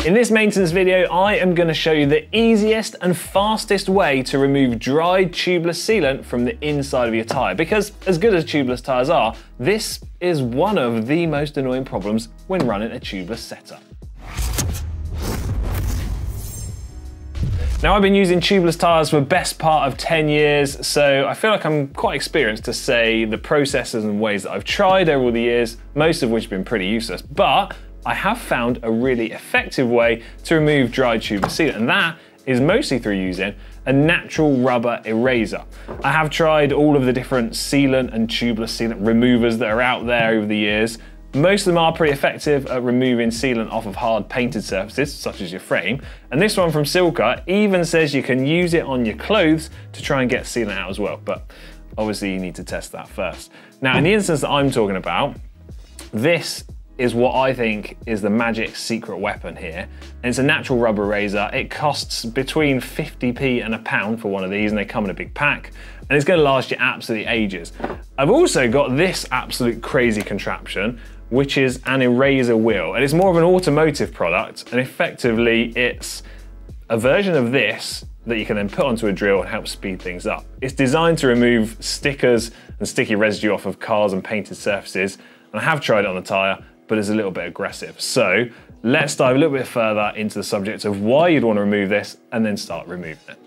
In this maintenance video, I am going to show you the easiest and fastest way to remove dried tubeless sealant from the inside of your tyre, because as good as tubeless tyres are, this is one of the most annoying problems when running a tubeless setup. Now, I've been using tubeless tyres for the best part of 10 years, so I feel like I'm quite experienced to say the processes and ways that I've tried over all the years, most of which have been pretty useless, but I have found a really effective way to remove dried tubeless sealant, and that is mostly through using a natural rubber eraser. I have tried all of the different sealant and tubeless sealant removers that are out there over the years. Most of them are pretty effective at removing sealant off of hard painted surfaces, such as your frame. And this one from Silka even says you can use it on your clothes to try and get sealant out as well. But obviously you need to test that first. Now, in the instance that I'm talking about, this is what I think is the magic secret weapon here. And it's a natural rubber eraser. It costs between 50p and £1 for one of these, and they come in a big pack, and it's gonna last you absolutely ages. I've also got this absolute crazy contraption, which is an eraser wheel, and it's more of an automotive product, and effectively it's a version of this that you can then put onto a drill and help speed things up. It's designed to remove stickers and sticky residue off of cars and painted surfaces, and I have tried it on the tyre, but it's a little bit aggressive. So let's dive a little bit further into the subject of why you'd want to remove this and then start removing it.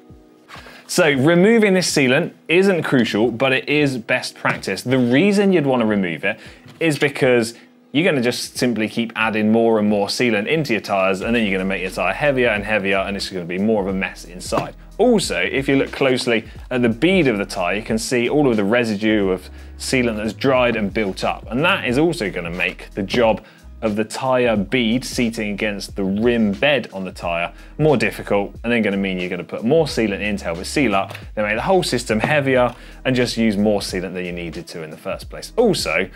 So removing this sealant isn't crucial, but it is best practice. The reason you'd want to remove it is because you're going to just simply keep adding more and more sealant into your tyres, and then you're going to make your tyre heavier and heavier, and it's going to be more of a mess inside. Also, if you look closely at the bead of the tyre, you can see all of the residue of sealant that's dried and built up, and that is also going to make the job of the tyre bead seating against the rim bed on the tyre more difficult, and then going to mean you're going to put more sealant in to help it seal up, then make the whole system heavier and just use more sealant than you needed to in the first place. Also,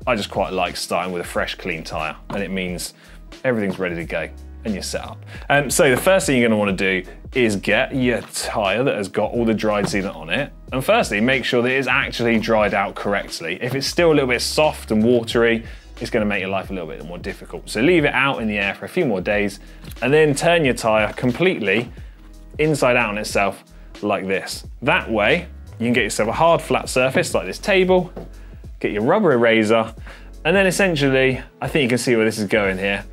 I just quite like starting with a fresh, clean tyre, and it means everything's ready to go and you're set up. So the first thing you're going to want to do is get your tyre that has got all the dried sealant on it, and firstly make sure that it's actually dried out correctly. If it's still a little bit soft and watery, it's going to make your life a little bit more difficult. So leave it out in the air for a few more days, and then turn your tyre completely inside out on itself like this. That way you can get yourself a hard flat surface like this table, get your rubber eraser, and then essentially, I think you can see where this is going here.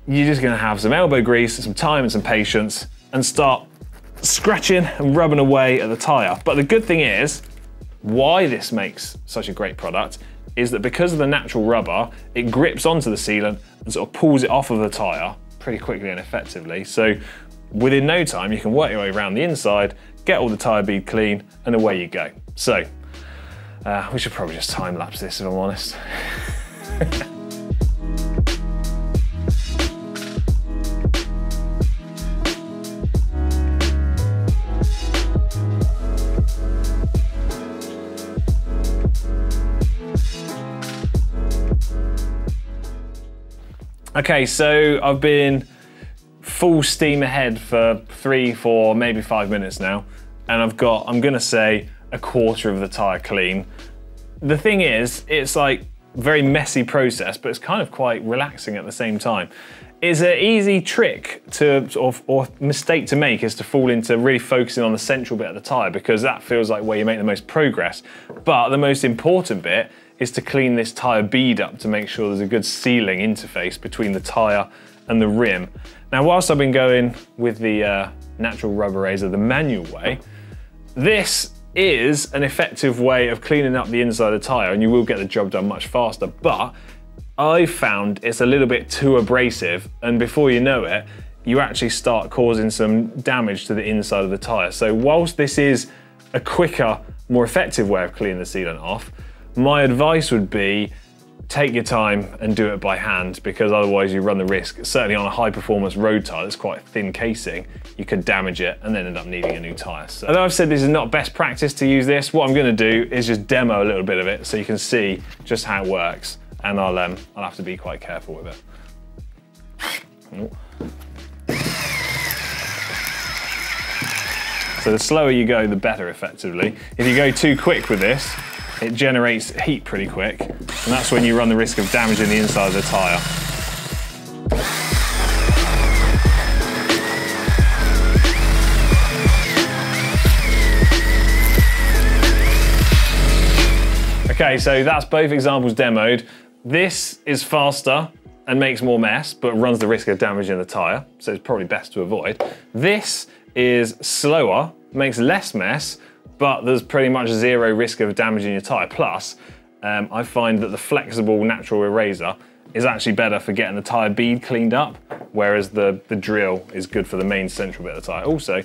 You're just gonna have some elbow grease, some time and some patience, and start scratching and rubbing away at the tyre. But the good thing is, why this makes such a great product is that because of the natural rubber, it grips onto the sealant and sort of pulls it off of the tyre pretty quickly and effectively. So within no time, you can work your way around the inside, get all the tyre bead clean, and away you go. So, we should probably just time lapse this if I'm honest. Okay, so I've been full steam ahead for 3, 4, maybe 5 minutes now, and I'm gonna say a quarter of the tyre clean. The thing is, it's like a very messy process, but it's kind of quite relaxing at the same time. It's an easy trick to or mistake to make is to fall into really focusing on the central bit of the tyre, because that feels like where you make the most progress. But the most important bit is to clean this tyre bead up to make sure there's a good sealing interface between the tyre and the rim. Now, whilst I've been going with the natural rubber eraser, the manual way, this is an effective way of cleaning up the inside of the tyre, and you will get the job done much faster, but I've found it's a little bit too abrasive, and before you know it, you actually start causing some damage to the inside of the tyre. So whilst this is a quicker, more effective way of cleaning the sealant off, my advice would be take your time and do it by hand, because otherwise you run the risk, certainly on a high performance road tyre that's quite a thin casing, you could damage it and then end up needing a new tyre. So, although I've said this is not best practice to use this, what I'm going to do is just demo a little bit of it so you can see just how it works, and I'll have to be quite careful with it. So the slower you go, the better effectively. If you go too quick with this, it generates heat pretty quick, and that's when you run the risk of damaging the inside of the tyre. Okay, so that's both examples demoed. This is faster and makes more mess, but runs the risk of damaging the tyre, so it's probably best to avoid. This is slower, makes less mess, but there's pretty much zero risk of damaging your tyre. Plus, I find that the flexible natural eraser is actually better for getting the tyre bead cleaned up, whereas the drill is good for the main central bit of the tyre. Also,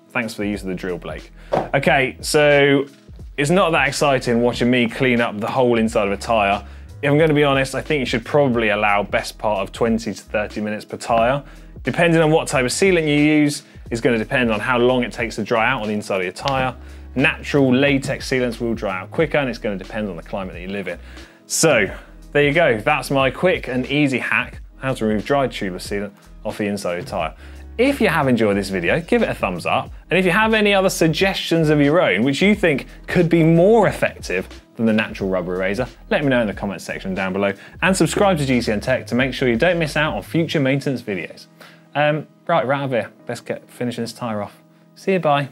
thanks for the use of the drill, Blake. Okay, so it's not that exciting watching me clean up the whole inside of a tyre. If I'm going to be honest, I think you should probably allow best part of 20 to 30 minutes per tyre. Depending on what type of sealant you use is going to depend on how long it takes to dry out on the inside of your tyre. Natural latex sealants will dry out quicker, and it's going to depend on the climate that you live in. So there you go, that's my quick and easy hack, how to remove dried tubeless sealant off the inside of your tyre. If you have enjoyed this video, give it a thumbs up. And if you have any other suggestions of your own, which you think could be more effective than the natural rubber eraser, let me know in the comments section down below. And subscribe to GCNTech to make sure you don't miss out on future maintenance videos. Right, we're out of here. Let's get finishing this tyre off. See you, bye.